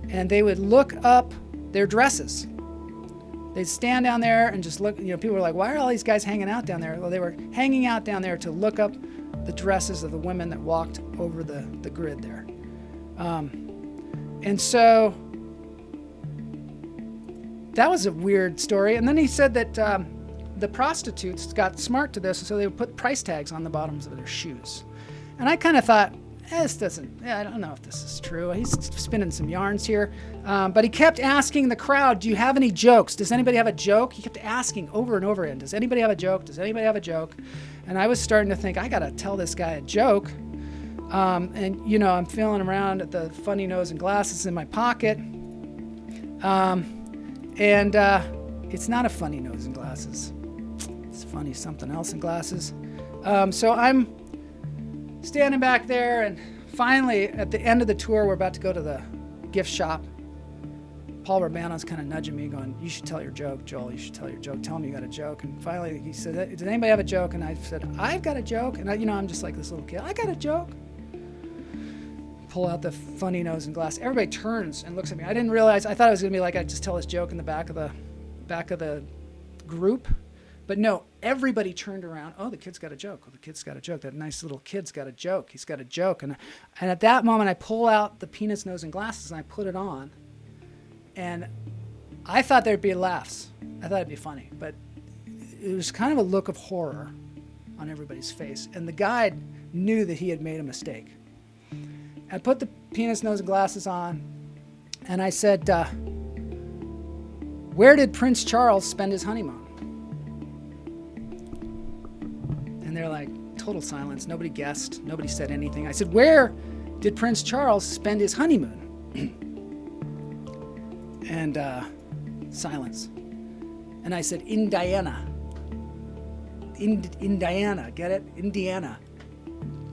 and they would look up their dresses. They'd stand down there and just look. You know, people were like, why are all these guys hanging out down there? Well, they were hanging out down there to look up the dresses of the women that walked over the grid there. And so that was a weird story. And then he said that the prostitutes got smart to this, so they would put price tags on the bottoms of their shoes. And I kind of thought, this doesn't, I don't know if this is true. He's spinning some yarns here. But he kept asking the crowd, do you have any jokes? Does anybody have a joke? He kept asking over and over again, does anybody have a joke? Does anybody have a joke? And I was starting to think, I got to tell this guy a joke. And, you know, I'm feeling around at the funny nose and glasses in my pocket. And it's not a funny nose and glasses. It's funny something else in glasses. So I'm standing back there, and finally, at the end of the tour, we're about to go to the gift shop. Paul Urbano's kind of nudging me, going, you should tell your joke, Joel. You should tell your joke. Tell him you got a joke. And finally, he said, does anybody have a joke? And I said, I've got a joke. And I'm just like this little kid. I got a joke. Pull out the funny nose and glass. Everybody turns and looks at me. I didn't realize. I thought it was going to be like I'd just tell this joke in the back of the group. But no, everybody turned around. Oh, the kid's got a joke. Oh, the kid's got a joke. That nice little kid's got a joke. He's got a joke. And at that moment, I pull out the penis, nose, and glasses, and I put it on. And I thought there'd be laughs. I thought it'd be funny. But it was kind of a look of horror on everybody's face. And the guide knew that he had made a mistake. I put the penis, nose, and glasses on, and I said, where did Prince Charles spend his honeymoon? And they're like, total silence. Nobody guessed. Nobody said anything. I said, where did Prince Charles spend his honeymoon? And silence. And I said, Indiana. Indiana. Get it? Indiana.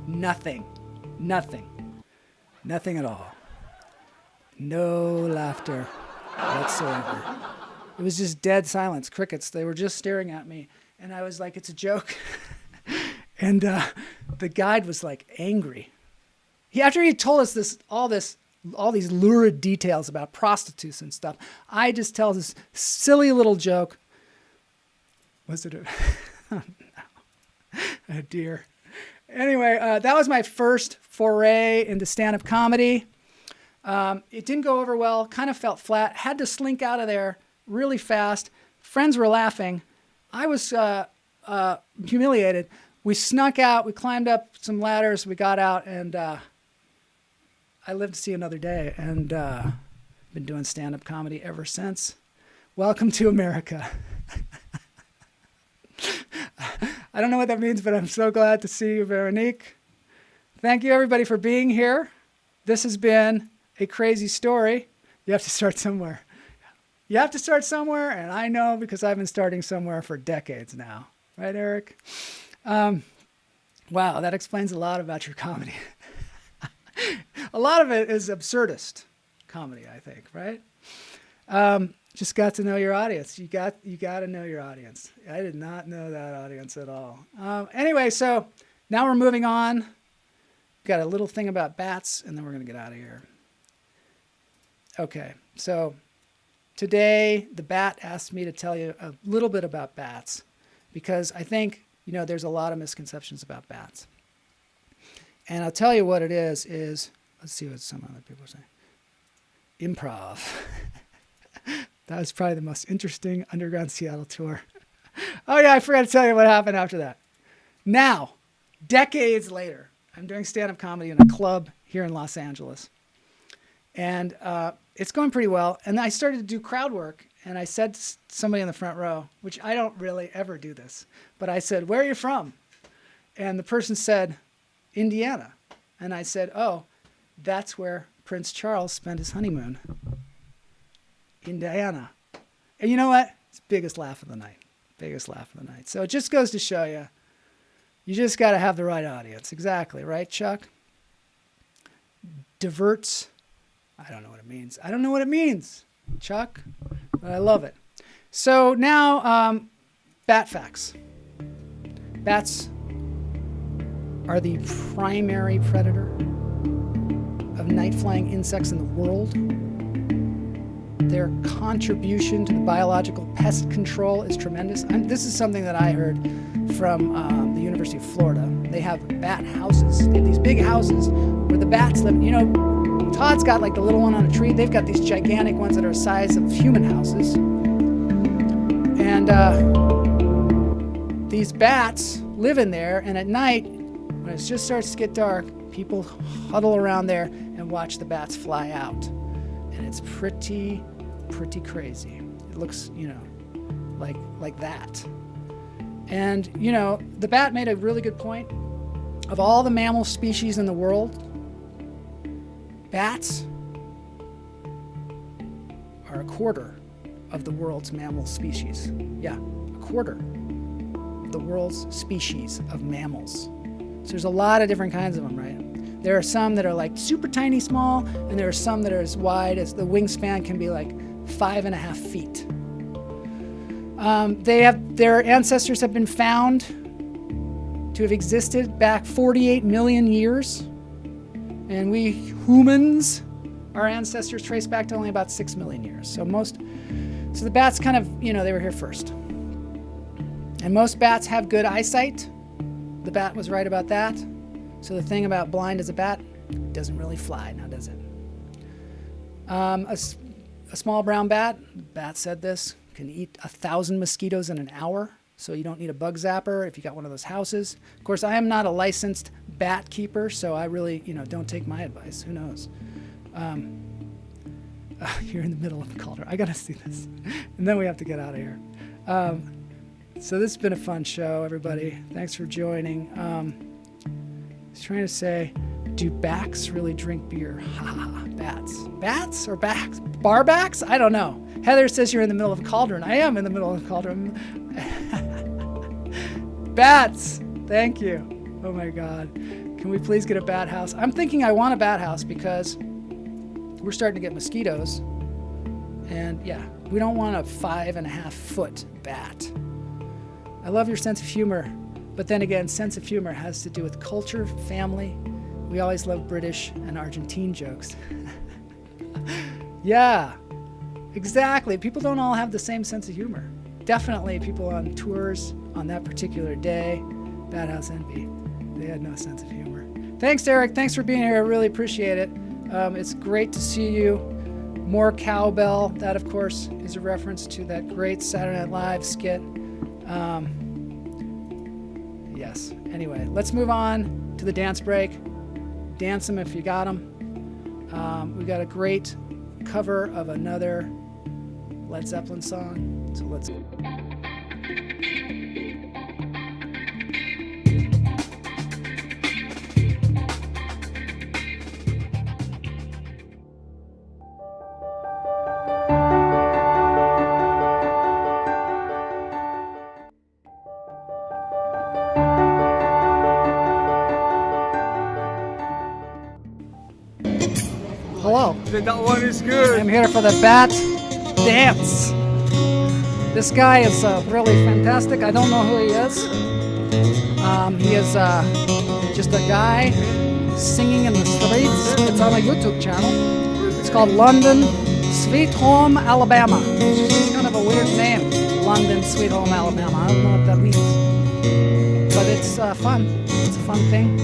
Nothing. Nothing at all. No laughter whatsoever. It was just dead silence, crickets. They were just staring at me. And I was like, it's a joke. And the guide was like angry. After he told us all these lurid details about prostitutes and stuff, I just tell this silly little joke. Was it oh, no. Oh, dear. Anyway, that was my first foray into stand-up comedy. It didn't go over well, kind of felt flat, had to slink out of there really fast. Friends were laughing. I was humiliated. We snuck out, we climbed up some ladders, we got out, and I lived to see another day, and been doing stand-up comedy ever since. Welcome to America. I don't know what that means, but I'm so glad to see you, Veronique. Thank you, everybody, for being here. This has been a crazy story. You have to start somewhere. You have to start somewhere, and I know because I've been starting somewhere for decades now. Right, Eric? Wow, that explains a lot about your comedy. A lot of it is absurdist comedy, I think, right? Just got to know your audience. You got to know your audience. I did not know that audience at all. Anyway, so now we're moving on. Got a little thing about bats, and then we're going to get out of here. Okay, so today the bat asked me to tell you a little bit about bats. because I think, there's a lot of misconceptions about bats. And I'll tell you what it is, let's see what some other people are saying. Improv. That was probably the most interesting Underground Seattle tour. Oh yeah, I forgot to tell you what happened after that. Now, decades later, I'm doing stand-up comedy in a club here in Los Angeles. And it's going pretty well. And I started to do crowd work. And I said to somebody in the front row, which I don't really ever do this, but I said, "Where are you from?" And the person said, "Indiana." And I said, "Oh, that's where Prince Charles spent his honeymoon. Indiana." And you know what? It's the biggest laugh of the night. Biggest laugh of the night. So it just goes to show you, you just got to have the right audience. Exactly. Right, Chuck? Diverts. I don't know what it means. I don't know what it means, Chuck, but I love it. So now, bat facts. Bats are the primary predator of night-flying insects in the world. Their contribution to the biological pest control is tremendous. This is something that I heard from the University of Florida. They have bat houses. They have these big houses where the bats live. Todd's got like the little one on a tree. They've got these gigantic ones that are the size of human houses. And these bats live in there, and at night, when it just starts to get dark, people huddle around there and watch the bats fly out. And it's pretty crazy. It looks, like that. And, the bat made a really good point. Of all the mammal species in the world, bats are a quarter of the world's mammal species. Yeah, a quarter of the world's species of mammals. So there's a lot of different kinds of them, right? There are some that are like super tiny small, and there are some that are as wide as the wingspan can be like 5.5 feet. Their ancestors have been found to have existed back 48 million years. And we humans, our ancestors trace back to only about 6 million years. So the bats kind of, they were here first. And most bats have good eyesight. The bat was right about that. So the thing about blind as a bat doesn't really fly, now does it? A small brown bat, the bat said this, can eat 1,000 mosquitoes in an hour. So you don't need a bug zapper if you got one of those houses. Of course, I am not a licensed bat keeper, so I really, don't take my advice. Who knows? You're in the middle of the cauldron. I gotta see this. And then we have to get out of here. So this has been a fun show, everybody. Thanks for joining. I was trying to say, do backs really drink beer? Ha ha, bats. Bats or backs? Barbacks? I don't know. Heather says you're in the middle of a cauldron. I am in the middle of a cauldron. Bats! Thank you. Oh my God. Can we please get a bat house? I'm thinking I want a bat house because we're starting to get mosquitoes. And yeah, we don't want a 5.5 foot bat. I love your sense of humor. But then again, sense of humor has to do with culture, family. We always love British and Argentine jokes. Yeah, exactly. People don't all have the same sense of humor. Definitely people on tours on that particular day, Bat House Envy, they had no sense of humor. Thanks, Eric. Thanks for being here. I really appreciate it. It's great to see you. More cowbell. That, of course, is a reference to that great Saturday Night Live skit. Yes. Anyway, let's move on to the dance break. Dance them if you got them. We got a great cover of another Led Zeppelin song. So let's... Hello. That one is good. I'm here for the Bat Dance. This guy is really fantastic. I don't know who he is. He is just a guy singing in the streets. It's on a YouTube channel. It's called London Sweet Home Alabama. It's kind of a weird name. London, Sweet Home Alabama. I don't know what that means, but it's fun. It's a fun thing.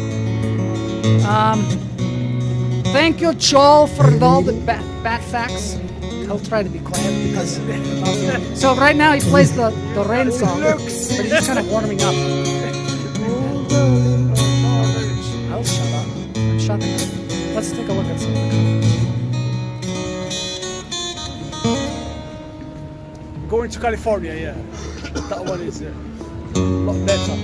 Thank you, Joel, for all the bat facts. I'll try to be quiet because. So right now he plays the rain song, but he's kind of warming up. I'll shut up. I'm shutting up. Let's take a look at some of the comments. Going to California, yeah. That one is a lot better.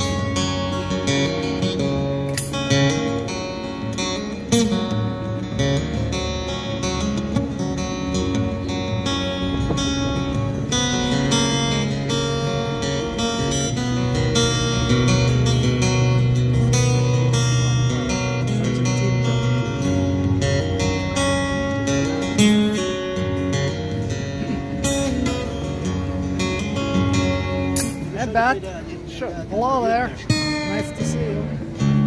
Bat. Hello there. Nice to see you.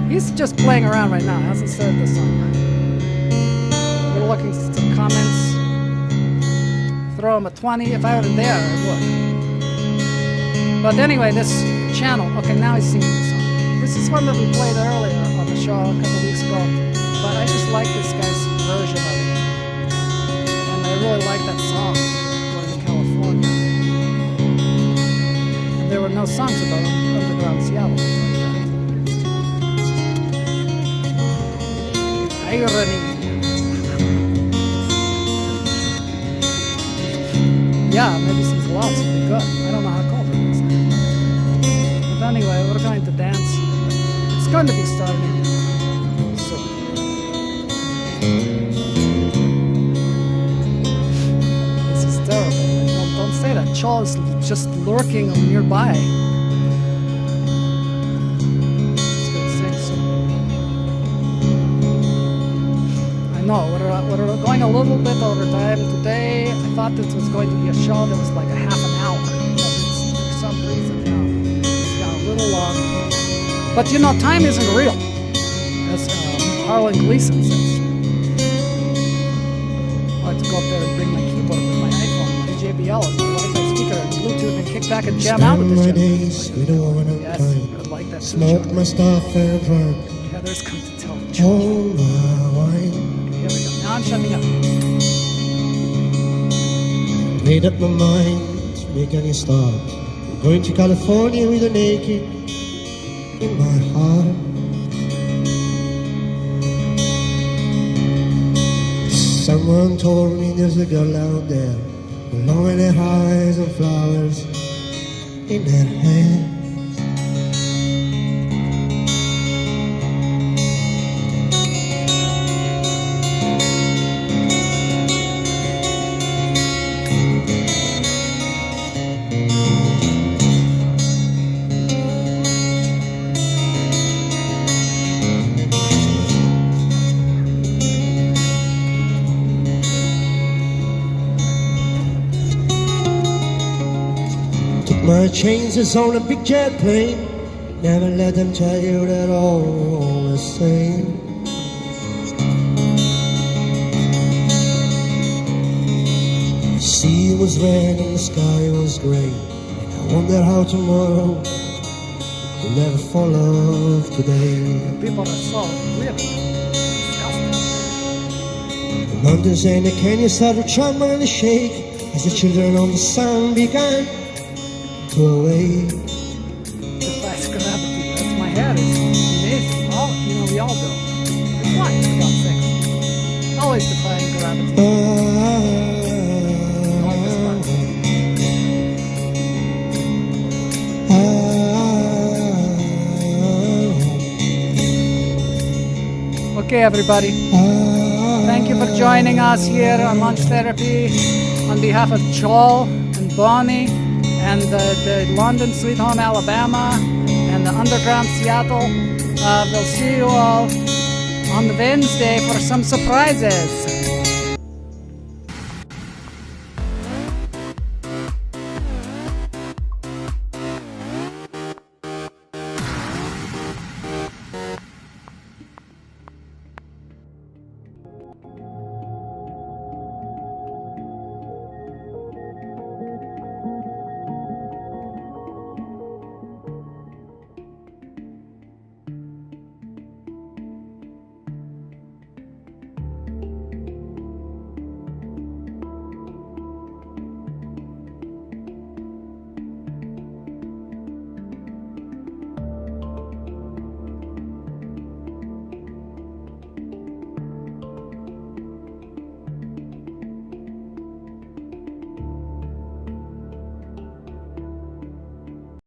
He's just playing around right now. Hasn't started the song. We're looking at some comments. Throw him a 20. If I were there, I would. But anyway, this channel. Okay, now he's singing the song. This is one that we played earlier on the show a couple weeks ago. But I just like this guy's version of it. And I really like that song, Going to California. There were no songs about underground Seattle. Irony. Yeah, maybe some gloves would be good. I don't know how cold it is. But anyway, we're going to dance. It's going to be starting soon. This is terrible. Don't say that. Chaw is just lurking nearby. It's gonna sing soon. I know, we're going a little bit over time today. I thought this was going to be a show that was like a half an hour. But for some reason, it's got a little long. But you know, time isn't real, as Harlan Gleason says. I like to go up there and bring my keyboard with my iPhone, my JBL, and my Wi-Fi speaker, and Bluetooth, and kick back and jam out with this shit. Yes, I like that too. Smoke my stuff and run. Heather's come to tell the All children. my wine. Okay, here we go. Now I'm shutting up. Made up my mind to make any start. I'm going to California with a naked in my heart. Someone told me there's a girl out there with long hair, eyes and flowers in her hair. My chances on a big jet plane. Never let them tell you that all the same. The sea was red and the sky was grey, and I wonder how tomorrow will never fall off today. People are so weird. Disgusting. The mountains and the canyons started to tremble and to shake as the children of the sun began to awake. Defies gravity. That's my head. It's amazing. All, we all do. It's fun, for God's sakes. Always defying gravity. Always fun. Okay, everybody. Thank you for joining us here on Lunch Therapy. On behalf of Joel and Bonnie, and the London, Sweet Home Alabama, and the Underground Seattle. We'll see you all on Wednesday for some surprises.